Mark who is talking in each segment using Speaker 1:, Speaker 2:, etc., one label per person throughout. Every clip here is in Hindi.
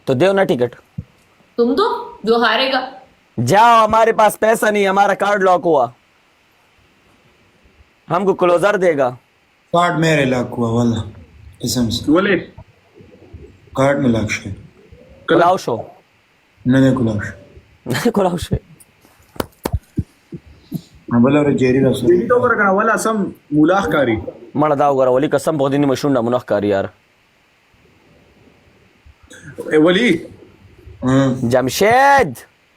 Speaker 1: तो देव ना टिकट।
Speaker 2: तुम तो जो हारेगा।
Speaker 1: जाओ, हमारे पास पैसा नहीं, हमारा कार्ड लॉक हुआ, हमको क्लोजर देगा।
Speaker 3: कार्ड मेरे लॉक हुआ वाला कसम से
Speaker 4: वली
Speaker 3: कार्ड में लॉक है
Speaker 1: कुलाउशो
Speaker 3: नहीं कुलाश
Speaker 1: कुलाउशो
Speaker 3: बोला रे जेरी रसो
Speaker 4: जेडी तो कर वला सम मुलाहकारी
Speaker 1: मण दाव करा वली कसम बहुत दिन मशूंडा मुनक्कार यार।
Speaker 4: वली
Speaker 1: जमशेद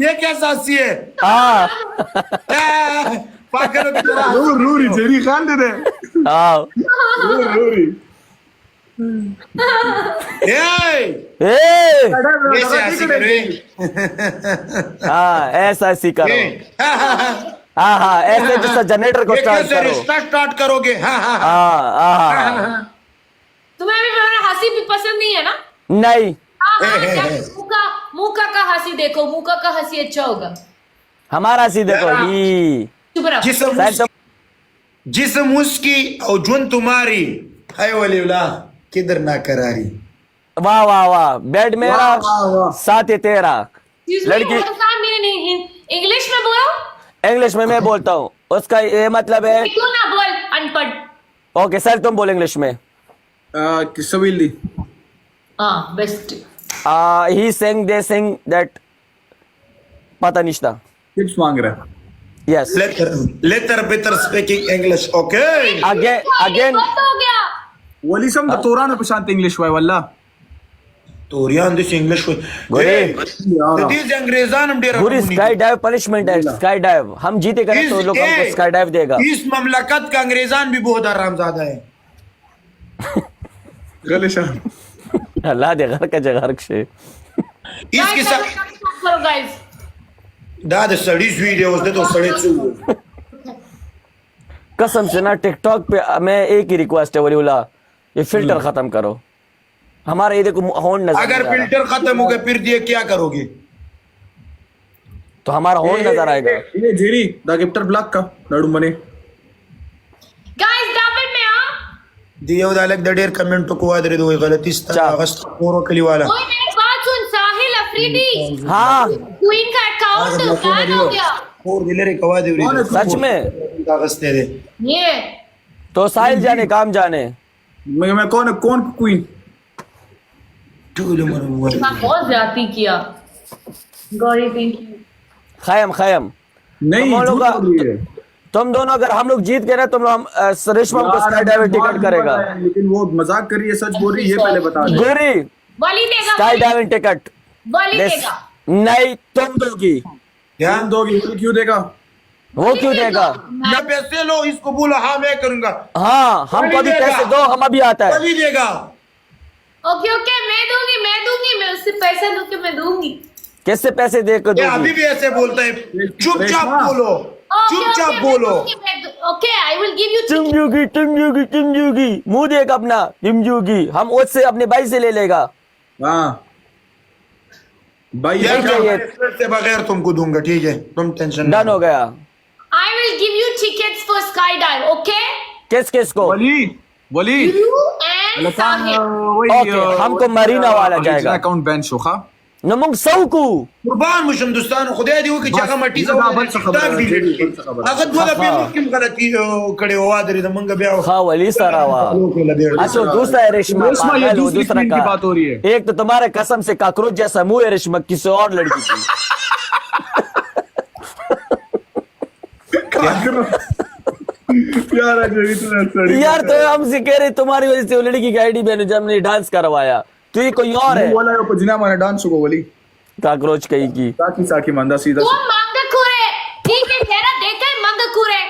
Speaker 3: ये कैसा सी है
Speaker 1: हाँ
Speaker 3: पागल की तरह
Speaker 4: रूरी जेडी खान दे दे
Speaker 1: हाँ
Speaker 4: रूरी
Speaker 3: ए
Speaker 1: ए
Speaker 3: ऐसे ऐसे करे
Speaker 1: हाँ ऐसा ऐसी करो। हाँ हाँ ऐसे जैसा जनरेटर को
Speaker 3: ये
Speaker 1: स्टार्ट
Speaker 3: कैसे
Speaker 1: करो।
Speaker 3: रिश्ता स्टार्ट करोगे हाँ हाँ
Speaker 1: हाँ हाँ
Speaker 2: तुम्हें भी मेरा हंसी भी पसंद नहीं है ना।
Speaker 1: नहीं
Speaker 2: मुका का हंसी देखो, मुका का हंसी अच्छा होगा।
Speaker 1: हमारा सी देखो ही
Speaker 2: चुप रहो।
Speaker 3: जिसम उसकी और जुन तुम्हारी है वलीउल्ला किधर ना करारी
Speaker 1: वाह वाह वाह बेड मेरा साथ है तेरा। लड़की
Speaker 2: इंग्लिश में बोलो।
Speaker 1: इंग्लिश में मैं बोलता हूँ, उसका ये मतलब है।
Speaker 2: क्यों ना बोल अनपढ़।
Speaker 1: ओके सर तुम बोल इंग्लिश में।
Speaker 4: किसविली
Speaker 2: हाँ best.
Speaker 1: He Singh they Singh that पता निश्ता।
Speaker 4: टिप्स मांग रहा है
Speaker 1: yes
Speaker 3: letter better speaking English okay
Speaker 1: again
Speaker 2: हो गया।
Speaker 4: वली सम तोरान पशांत इंग्लिश वाय वल्ला
Speaker 3: तोरियान दिस इंग्लिश
Speaker 1: गोरे
Speaker 3: दिस अंग्रेजान हम डेरा
Speaker 1: पूरी स्काई डाइव पनिशमेंट है। स्काई डाइव हम जीते करें तो लोग हमको स्काई डाइव देगा।
Speaker 3: इस ममलकत का अंग्रेजान भी बहुत आरामजादा है
Speaker 4: गलेशान
Speaker 1: अल्लाह दे घर का जगह से
Speaker 3: इसके साथ
Speaker 2: करो गाइस।
Speaker 3: दाद सड़ी वीडियोस दे तो सड़े चू
Speaker 1: कसम से ना टिकटॉक पे मैं एक ही रिक्वेस्ट है वलीउल्लाह, ये फिल्टर खत्म करो। हमारा ये देखो होन नजर
Speaker 3: अगर
Speaker 1: नहीं आ रहा।
Speaker 3: फिल्टर खत्म हो गए फिर ये क्या करोगे
Speaker 1: तो हमारा होन नजर आएगा।
Speaker 4: ये जेडी द गिफ्टर ब्लॉक का नडू मने
Speaker 2: गाइस डबल में आ।
Speaker 3: दियो दालक दडेर कमेंट को आदरे दो गलती
Speaker 1: चा।
Speaker 3: अगस्त कोरो कली वाला
Speaker 2: ओए मेरी बात सुन, साहिल अफरीदी
Speaker 1: हाँ
Speaker 2: क्वीन का अकाउंट बैन हो गया।
Speaker 3: और दिले रे कवा दे
Speaker 1: सच में
Speaker 3: अगस्त दे
Speaker 2: ये
Speaker 1: तो साहिल जाने काम जाने।
Speaker 4: मैं कौन कौन क्वीन
Speaker 3: टूल मर
Speaker 2: इतना बहुत ज्यादती किया। Gauri thank you.
Speaker 1: खैम खैम
Speaker 4: नहीं
Speaker 1: तुम लोग
Speaker 4: झूठ
Speaker 1: का-
Speaker 4: बोल रही है
Speaker 1: तुम दोनों अगर हम लोग जीत गए ना तुम लोग रेशमा को स्काई डाइव टिकट करेगा।
Speaker 4: लेकिन वो मजाक कर रही है सच बोल रही है ये पहले बता दे
Speaker 1: गोरी
Speaker 2: वली देगा।
Speaker 1: स्काई डाइव टिकट
Speaker 2: वली देगा।
Speaker 1: नहीं तुम दोगी।
Speaker 3: ध्यान
Speaker 4: ध्यान दोगी वो क्यों देगा
Speaker 1: वो क्यों देगा?
Speaker 3: मैं पैसे लो इसको बोलो हाँ मैं करूंगा
Speaker 1: हाँ हमको अभी पैसे दो, हम अभी आता है।
Speaker 3: तभी देगा
Speaker 2: ओके ओके मैं दूंगी मैं उससे पैसा लेके मैं दूंगी।
Speaker 1: कैसे पैसे दे कर
Speaker 3: ये अभी
Speaker 1: दोगी?
Speaker 3: भी ऐसे बोलता है चुपचाप बोलो चुपचाप बोलो
Speaker 2: okay I will give you.
Speaker 1: तुम जोगी मुंह देख अपना तुम जोगी। हम उससे अपने भाई से ले लेगा।
Speaker 4: हाँ भाई
Speaker 3: यार
Speaker 1: नहीं चाहिए।
Speaker 3: मैं से बगैर तुमको दूंगा ठीक है तुम टेंशन
Speaker 1: डन हो गया।
Speaker 2: I will give you tickets for sky dive okay.
Speaker 1: किस किस को?
Speaker 4: वली वली
Speaker 2: यू एंड साहिल।
Speaker 1: ओके, हमको मरीना वाला जाएगा।
Speaker 4: अकाउंट बैन शोखा
Speaker 1: नमक सौकू
Speaker 3: कुर्बान मुश हिंदुस्तान खुदा दी की जगह मट्टी
Speaker 4: ये तो बस खबर है,
Speaker 3: अगर बोला पे मुस्लिम गलती कड़े हो आदरी द मंग ब्याह
Speaker 1: खा वली सरावा। अच्छा दूसरा है रेशमा
Speaker 4: रेशमा, ये
Speaker 1: पागल, वो
Speaker 4: दूसरी
Speaker 1: दूसरा
Speaker 4: queen की बात हो रही है।
Speaker 1: एक तो तुम्हारे कसम से काकरोच जैसा मुंह है रेशमा, किसी और लड़की की।
Speaker 4: यार अजय इतना सड़ी
Speaker 1: यार तो हमसे कह रहे तुम्हारी वजह से वो लड़की की आईडी मैंने जब हमने डांस करवाया तो ये कोई और है।
Speaker 4: बोला यो जिना माने डांस को वली
Speaker 1: काकरोच कहीं की।
Speaker 4: साकी साकी मंदा सीधा
Speaker 2: वो मंगकुरे ठीक है तेरा देखा है मंगकुरे।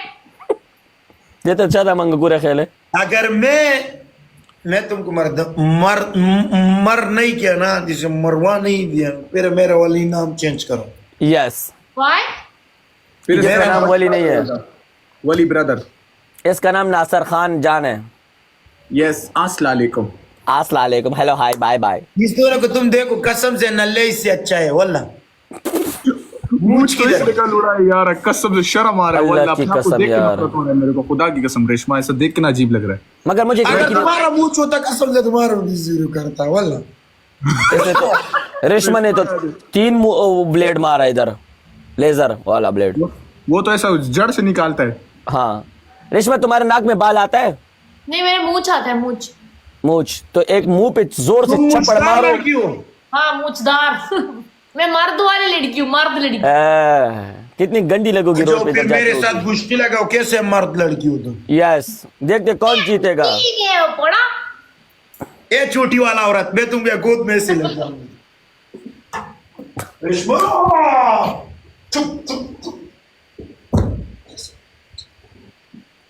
Speaker 1: ये तो अच्छा था मंगकुरे खेले।
Speaker 3: अगर मैं तुमको मर नहीं किया ना जिसे मरवा नहीं दिया फिर मेरा वाली नाम चेंज करो
Speaker 1: यस
Speaker 2: व्हाई
Speaker 4: फिर
Speaker 1: इसका नाम वली नहीं है,
Speaker 4: वली ब्रदर
Speaker 1: इसका नाम नासर खान जान है।
Speaker 4: यस अस्सलाम वालेकुम
Speaker 1: अस्सलाम वालेकुम हेलो हाय बाय बाय।
Speaker 3: इस दोनों को तुम देखो कसम से नल्ले इससे अच्छा है वल्ला
Speaker 4: मूछ तो इसलिए का लुड़ा है यार, कसम से शर्म आ रहा है।
Speaker 1: अल्लाह
Speaker 4: वल्लाह,
Speaker 1: की
Speaker 4: अपने आप को
Speaker 1: कसम
Speaker 4: देख के
Speaker 1: यार।
Speaker 4: नफरत हो रहा है मेरे को, खुदा की कसम। रेशमा ऐसा देख के ना अजीब लग रहा है।
Speaker 1: मगर मुझे एक
Speaker 3: अगर
Speaker 1: लड़की
Speaker 3: तुम्हारा मुंह होता कसम से तुम्हारा भी जीरो करता वल्ला।
Speaker 1: ऐसे तो रेशमा ने तो 3 ब्लेड मारा इधर, लेजर वाला ब्लेड।
Speaker 4: वो तो ऐसा जड़ से निकालता है।
Speaker 1: हाँ रेशमा, तुम्हारे नाक में बाल आता है?
Speaker 2: नहीं, मेरे मूछ आता है, मूछ।
Speaker 1: मूछ तो एक मुंह पे जोर से
Speaker 3: तुम
Speaker 1: चप्पड़
Speaker 3: मुझदार
Speaker 1: मारो।
Speaker 3: लड़की हो।
Speaker 2: हाँ, मूछदार। मैं मर्द वाली लड़की हूँ, मर्द लड़की।
Speaker 1: कितनी गंदी लगोगी
Speaker 3: जो
Speaker 1: रोड पे
Speaker 3: फिर
Speaker 1: जब
Speaker 3: मेरे
Speaker 1: जाती
Speaker 3: साथ
Speaker 1: होगी।
Speaker 3: गुस्ती लगाओ, कैसे मर्द लड़की हो तुम?
Speaker 1: यस, देखते कौन जीतेगा।
Speaker 2: ठीक है, वो पड़ा।
Speaker 3: ए छोटी वाला औरत, मैं तुम्हें गोद में से ले जाऊंगी। रेशमा चुप चुप चुप।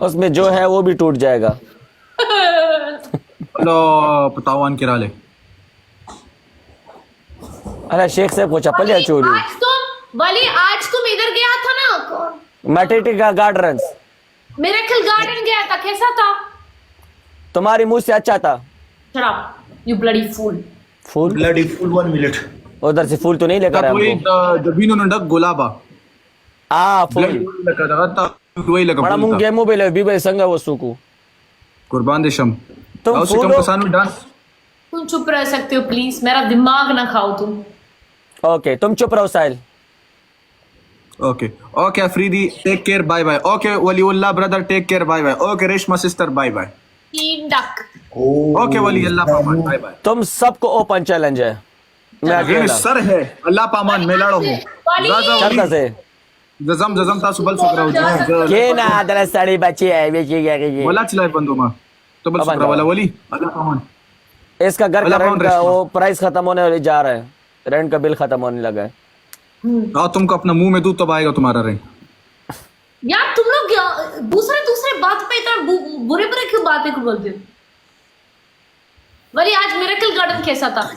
Speaker 1: उसमें जो है वो भी टूट जाएगा।
Speaker 4: लो पतावान किरा ले।
Speaker 1: अरे शेख साहब को चप्पल या चोरी?
Speaker 2: आज तुम इधर गया था ना,
Speaker 1: मैटेटी का गार्डन
Speaker 2: मिरेकल गार्डन गया था, कैसा था?
Speaker 1: तुम्हारी मुंह से अच्छा था।
Speaker 2: शराब, you bloody fool.
Speaker 1: Fool?
Speaker 3: Bloody fool 1 minute.
Speaker 1: उधर से फूल तो नहीं लेकर आए
Speaker 4: वही
Speaker 1: हमको।
Speaker 4: दबीनो नंडक गुलाबा।
Speaker 1: फूल
Speaker 4: वही लगा
Speaker 1: बड़ा मुंह गेमो बेले बीबे संगा वो सुकू।
Speaker 4: कुर्बान देशम।
Speaker 1: तुम
Speaker 4: से कम
Speaker 1: फूलो।
Speaker 4: पसानु डांस।
Speaker 2: तुम चुप रह सकते हो प्लीज, मेरा दिमाग ना खाओ तुम।
Speaker 1: ओके तुम चुप रहो Sahil.
Speaker 4: Okay okay Afridi, take care, bye bye. Okay Waliullah brother, take care, bye bye. Okay Reshma sister, bye bye.
Speaker 2: तीन डक।
Speaker 4: ओके वली अल्लाह पामान, बाय बाय।
Speaker 1: तुम सबको ओपन चैलेंज है। मैं
Speaker 4: ये
Speaker 1: अकेला
Speaker 4: सर है अल्लाह पामान, मैं लड़ो हूँ।
Speaker 2: वाली।
Speaker 1: चलता से
Speaker 4: जजम जजम तासु बल सुकरा हूँ।
Speaker 1: के ना आदर साड़ी बच्ची है बेची गया कि
Speaker 4: वला चलाए बंदो मां तो बल सुकरा वाला वली अल्लाह पामान।
Speaker 1: इसका घर का
Speaker 4: अल्लाह
Speaker 1: रेंट का
Speaker 4: रेशमा।
Speaker 1: वो प्राइस खत्म होने वाली जा रहा है। रेंट का बिल खत्म होने लगा है।
Speaker 4: आओ तुमको अपना मुंह में दूध तब आएगा तुम्हारा रेंट।
Speaker 2: यार तुम लोग दूसरे बात पे इतना बुरे बुरे क्यों बातें को बोलते हो? वली, आज मिरेकल गार्डन कैसा था?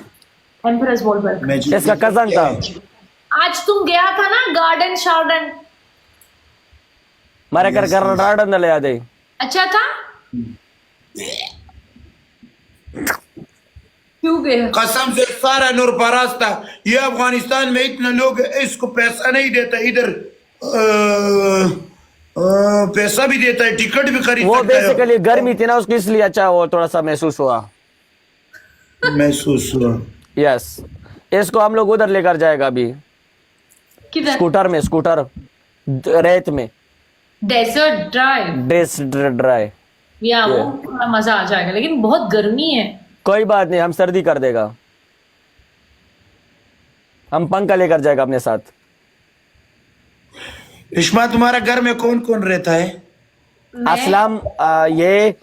Speaker 2: Empress Wahlberg.
Speaker 1: इसका कजन था।
Speaker 2: आज तुम गया था ना गार्डन शार्डन,
Speaker 1: मारे कर गार्डन ले आ दे।
Speaker 2: अच्छा था? क्यों गए?
Speaker 3: कसम से सारा नूर परास था। ये अफगानिस्तान में इतने लोग हैं, इसको पैसा नहीं देता। इधर पैसा भी देता है, टिकट भी खरीद
Speaker 1: वो
Speaker 3: सकता है।
Speaker 1: बेसिकली गर्मी थी ना उसको, इसलिए अच्छा वो थोड़ा सा महसूस हुआ।
Speaker 3: महसूस हुआ।
Speaker 1: यस, इसको हम लोग उधर लेकर जाएगा अभी,
Speaker 2: किधर?
Speaker 1: स्कूटर में, स्कूटर रेत में,
Speaker 2: डेजर्ट ड्राइव।
Speaker 1: Dress dry.
Speaker 2: या वो थोड़ा मजा आ जाएगा, लेकिन बहुत गर्मी है।
Speaker 1: कोई बात नहीं, हम सर्दी कर देगा। हम पंखा लेकर जाएगा अपने साथ।
Speaker 3: रेशमा, तुम्हारा घर में कौन कौन रहता है?
Speaker 2: मैं-
Speaker 1: असलम, ये